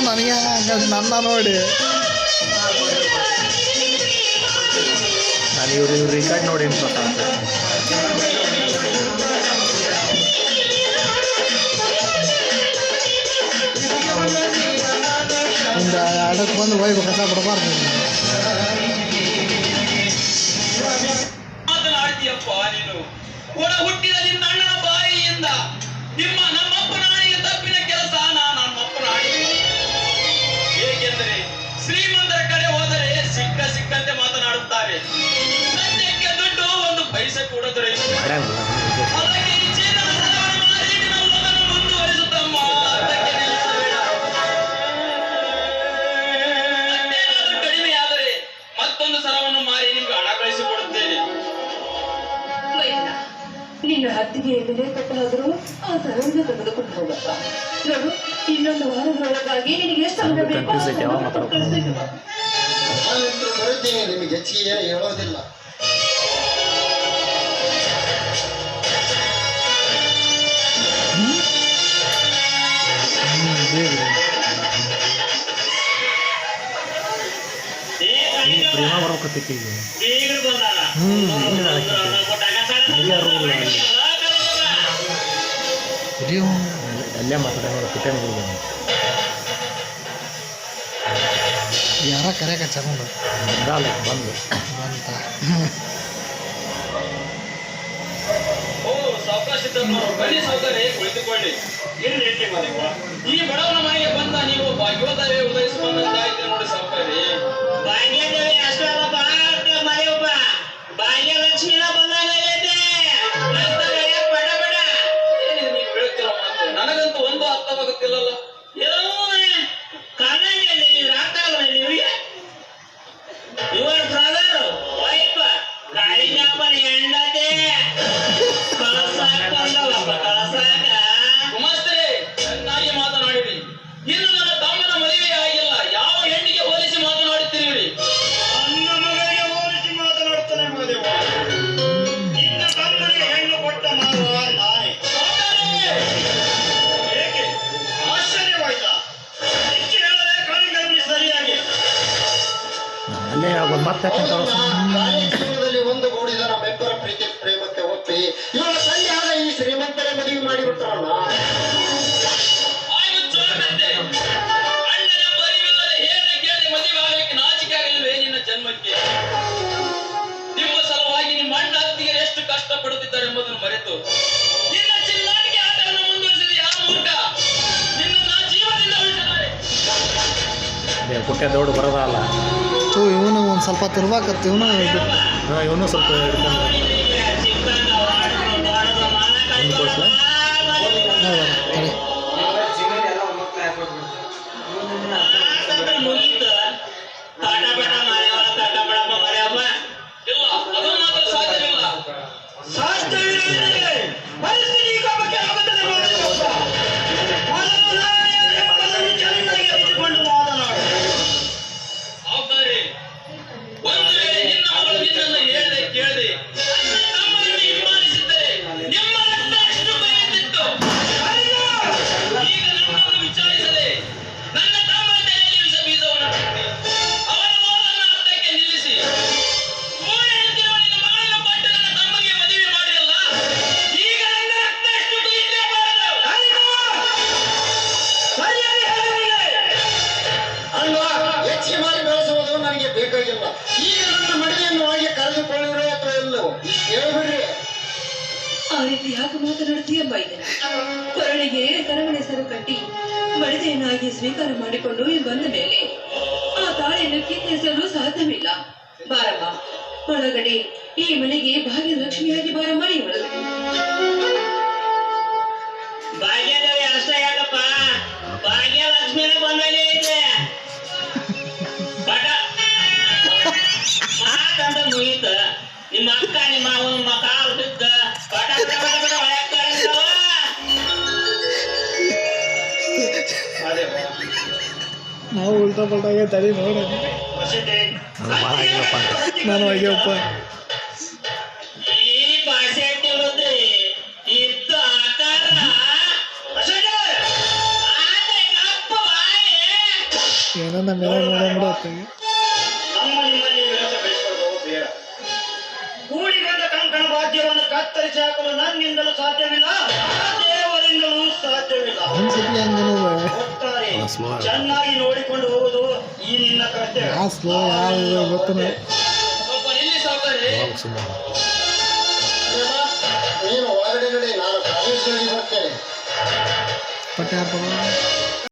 ನನಗೆ ನನ್ನ ನೋಡಿ ನಾನು ಇವ್ರು ರಿಕಾರ್ಡ್ ನೋಡಿ ಒಂದು ಆಡಕ್ಕೆ ಬಂದು ಹೋಗ್ಬೇಕು ಕಸ ಬಿಡಬಾರ್ದು. ಮಾತನಾಡ್ತೀಯಪ್ಪ ನೀನು ಒಡ ಹುಟ್ಟಿದ ನಿನ್ನ ಅಣ್ಣನ ಬಾಯಿಯಿಂದ ನಮ್ಮಪ್ಪನ ಆಣಿಗೆ ತಪ್ಪಿನ ಕೆಲಸ ನಮ್ಮಪ್ಪನ ಆಣಿಗೆ. ಏಕೆಂದರೆ ಶ್ರೀಮಂತರ ಕಡೆ ಹೋದರೆ ಸಿಕ್ಕಂತೆ ಮಾತನಾಡುತ್ತಾರೆ. ಸದ್ಯಕ್ಕೆ ದುಡ್ಡು ಒಂದು ಪೈಸೆ ಕೂಡ ದೊರೆಯುತ್ತದೆ. ಅದಕ್ಕೆ ಈ ಜೀವನ ಸರವನ್ನು ಮಾರಿ ನಿನ್ನ ಓದನ್ನು ಮುಂದುವರಿಸುತ್ತಮ್ಮ. ಅದಕ್ಕೆ ನಿಲ್ಲಿಸಬೇಡ. ಮತ್ತೇನಾದರೂ ಕಡಿಮೆಯಾದರೆ ಮತ್ತೊಂದು ಸರವನ್ನು ಮಾರಿ ನಿಮ್ಗೆ ಹಣ ಕಳಿಸಿಕೊಡುತ್ತೇನೆ. ನಿನ್ನ ಹತ್ತಿಗೆ ಬೆಲೆ ಕಟ್ಟಾದರೂ ಆ ಸರವನ್ನು ತೆಗೆದುಕೊಂಡು ಹೋಗಪ್ಪ. ನೋಡು, ಇನ್ನೊಂದು ವಾರದೊಳಗಾಗಿ ನಿನಗೆ ಎಷ್ಟು ಹಣ ಬೇಕು ಬರುತ್ತೇನೆ. ನಿಮಗೆ ಹೆಚ್ಚಿಗೆ ಹೇಳೋದಿಲ್ಲ. ಪ್ರೇಮ ಬರ್ಬೇಕತ್ತೈತಿ ಅಲ್ಲೇ ಮಾತಾಡೋಣ ಪಿಟೇನ್ಗಳು ಯಾರ ಕರೆಯಕ ಚಗೊಂಡು ಬಂದು ಅಂತ ಬನ್ನಿ ಸೌಕರ್ಯ ಕುಳಿತುಕೊಳ್ಳಿ. ಏನು ಹೇಳ್ತೀವಿ ಮಾಲಿಕ? ಈ ಬಡವನ ಮನೆಗೆ ಬಂದ ನೀವು ಭಾಗ್ಯೋದಯ ಉದಯಿಸುವಂತಾಯ್ತು ನೋಡಿ ಸೌಕರ್ಯ. ಭಾಗ್ಯದೇವಿ ಅಷ್ಟೇ ಅಲ್ಲಪ್ಪ ಮರೆಯಪ್ಪ, ಭಾಗ್ಯಲಕ್ಷ್ಮಿನ ಬಂದಾಗೈತೆ. ಬಡ ಬಡ ಏನಿದೆ ನೀವು ಹೇಳ್ತಿರೋ ಮಾತು? ನನಗಂತೂ ಒಂದು ಅರ್ಥವಾಗುತ್ತಿಲ್ಲಲ್ಲ. ಕಾರಣದಲ್ಲಿ ರಾಗ್ತಾಗಲ್ಲ ನಿಮಗೆ. ಯುವರ್ ಬ್ರದರ್ ವೈಫ್ ಕಾಳಿಂಗಪ್ಪನ ಹೆಂಡತಿ ಗುಮಾಸ್ತರೇ, ಚೆನ್ನಾಗಿ ಮಾತನಾಡಿರಿ. ಇನ್ನು ನನ್ನ ತಮ್ಮನ ಮದುವೆ ಆಗಿಲ್ಲ. ಯಾವ ಹೆಣ್ಣಿಗೆ ಹೋಲಿಸಿ ಮಾತನಾಡುತ್ತೀರಿ? ನನ್ನ ಮಗಳಿಗೆ ಹೋಲಿಸಿ ಮಾತನಾಡುತ್ತಾನೆ ಮಹದೇವ. ನಿನ್ನ ತಮ್ಮನಿಗೆ ಹೆಣ್ಣು ಕೊಟ್ಟ ಮಾರುವ ನಾನೇ. ಏಕೆ ಆಶ್ಚರ್ಯವಾಯ್ತಾ? ಹೆಚ್ಚು ಹೇಳದೆ ಕಾಳಿಂಗನಿಗೆ ಸರಿಯಾಗಿ ಅಲ್ಲೇ ಮತ್ತೆ ಕಾರ್ಯಕ್ರಮದಲ್ಲಿ ಒಂದುಗೂಡಿದ ನಮ್ಮೆಬ್ಬರ ಪ್ರೀತಿ ಪ್ರೇಮಕ್ಕೆ ಒಪ್ಪಿ ಇವಳ ತಂದೆಯಾದ ಈ ಶ್ರೀಮಂತರೇ ಮದುವೆ ಮಾಡಿಬಿಟ್ರಲ್ಲ. ಅಣ್ಣನ ಪರಿವಿಲ್ಲದೆ ಹೇಳಿ ಕೇಳಿ ಮದುವೆ ಆಗಲಿಕ್ಕೆ ನಾಚಿಕೆ ಆಗಲಿಲ್ವೇ ನಿನ್ನ ಜನ್ಮಕ್ಕೆ? ನಿಮ್ಮ ಸಲುವಾಗಿ ನಿಮ್ಮ ಅಣ್ಣ ಅತ್ತಿಗೆ ಎಷ್ಟು ಕಷ್ಟ ಪಡುತ್ತಿದ್ದಾರೆ ಎಂಬುದನ್ನು ಮರೆತು ನಿನ್ನ ಚಿಲ್ಲಾಟಿಕೆ ಆಟವನ್ನು ಮುಂದುವರಿಸಿದ ಯಾವ ಮೂರ್ಖ ನಿನ್ನ ಜೀವದಿಂದ ಉಳಿಸಿದ್ದಾರೆ. ಪುಟ್ಟ ದೌಡು ಬರೋದಲ್ಲ. ಇವನು ಒಂದು ಸ್ವಲ್ಪ ತಿರ್ವಾಕತ್ತು. ಇವನು ಸ್ವಲ್ಪ ಹಿಡ್ಕೊಂಡು ಇಲ್ಲ, ಅದು ಮಾತ್ರ ಸಾಧ್ಯವಿಲ್ಲ. ಸಾವುಕಾರಿ, ಒಂದು ವೇಳೆ ನಿನ್ನ ಮಗಳು ನಿನ್ನನ್ನು ಹೇಳದೆ ಕೇಳದೆ ನನ್ನ ತಮ್ಮನನ್ನು ಹಿಂಬಾಲಿಸಿದ್ದರೆ ನಿಮ್ಮ ರಕ್ತ ಎಷ್ಟು ಬರೆಯುತ್ತಿತ್ತು? ಈಗ ನನ್ನನ್ನು ವಿಚಾರಿಸದೆ ನನ್ನ ತಮ್ಮನ ತಲೆಯಲ್ಲಿ ವಿಷ ಬೀಜವನ್ನು ಬಿತ್ತಿ ಅವನ ಓದನ್ನು ಅರ್ಥಕ್ಕೆ ನಿಲ್ಲಿಸಿ ಮೂಳೆ ಹೆಂಡತಿರುವ ನಿನ್ನ ಮಗಳನ್ನು ಕೊಟ್ಟು ನನ್ನ ತಮ್ಮನಿಗೆ ಮದುವೆ ಮಾಡಿರಲ್ಲ. ಈಗ ನನ್ನ ರಕ್ತ ಎಷ್ಟು ಕುದಿಯಲೇಬಾರದು? ಅಲ್ವಾ, ಹೆಚ್ಚಿಗೆ ಮಾಡಿ ಬೆಳೆಸುವುದು ನನಗೆ ಬೇಕಾಗಿಲ್ಲ. ಈಗ ನನ್ನ ಮಡಿಯನ್ನು ಹಾಗೆ ಕರೆದುಕೊಳ್ಳಿರೋ ಅಥವಾ ಇಲ್ಲವೋ ಹೇಳ್ಬಿಡ್ರಿ. ಆ ರೀತಿ ಯಾಕೆ ಮಾತನಾಡ್ತೀಯಮ್ಮ? ಇದನ್ನ ಕೊರಳಿಗೆ ಕರವಣೆ ಸರ ಕಟ್ಟಿ ಮಡಿದೆಯನ್ನಾಗಿ ಸ್ವೀಕಾರ ಮಾಡಿಕೊಂಡು ಬಂದ ಮೇಲೆ ಆ ತಾಳಿಯನ್ನು ಕಿತ್ತೆಸಲು ಸಾಧ್ಯವಿಲ್ಲ. ಬಾರಮ್ಮ ಒಳಗಡೆ, ಈ ಮನೆಗೆ ಭಾಗ್ಯಲಕ್ಷ್ಮಿಯಾಗಿ ಬಾರಮ್ಮ ಈ ಒಳಗಡೆ. ಭಾಗ್ಯದೇವಿ ಅಷ್ಟೇ ಯಾಕಪ್ಪ, ಭಾಗ್ಯಲಕ್ಷ್ಮಿನ ಬಂದಲ್ಲಿ ಐತೆ. ಬಟ ಮಾತಂದ ಮುಗಿತ ನಿಮ್ಮ ಅಕ್ಕ ನಿಮ್ಮ ಅವನ ಕಾಲು ಬಿದ್ದ ಬಟ ಬಟ ಬಟ ಬಟ ಹೊಳ್ಯಾಕ್ತಾರೆ ಅಂತವ. ನಾವು ಉಲ್ಟಾ ಪಲ್ಟಾಗೆ ತಡಿ ನೋಡಿ ನಾನು ಹೋಗ್ಯಪ್ಪ. ಈ ಭಾಷೆ ತಿಳಿದ್ರಿ ಇದ್ದು ಆಕಾರ ಆತ ಕಪ್ಪ ನನ್ನ ಮೇಲೆ ನೋಡತ್ತೆ ನಮ್ಮ ನಿಮ್ಮಲ್ಲಿ ವಿರಸ ಬೆಳೆಸಿಕೊಳ್ಳುವುದು ಬೇಡ. ಕೂಡಿಕೊಂಡ ಕಂಕಣ ವಾದ್ಯವನ್ನು ಕತ್ತರಿಸಿ ಹಾಕಲು ನನ್ನಿಂದಲೂ ಸಾಧ್ಯವಿಲ್ಲ, ದೇವರಿಂದಲೂ ಸಾಧ್ಯವಿಲ್ಲ. ಒಂದ್ಸತಿ ಹಂಗೇನಿದೆ ಹೋಗ್ತಾರೆ, ಚೆನ್ನಾಗಿ ನೋಡಿಕೊಂಡು ಹೋಗುವುದು ಈ ನಿನ್ನ ಕರ್ತವ್ಯ. ಯಾವ ಸ್ಲೋ ಯಾವ ಗೊತ್ತನ ಸ್ವಲ್ಪ ನಿಲ್ಲಿ ಸಾವುಕಾರೆ. ಸುಮ್ಮನೆ ನೀನು ಹೊರಗಡೆ ನಡಿ, ನಾನು ಕಾಲೇಜ್ನಲ್ಲಿ ಬರ್ತೇನೆ. ಪಟ್ಟೆ ಹಾಕೋದು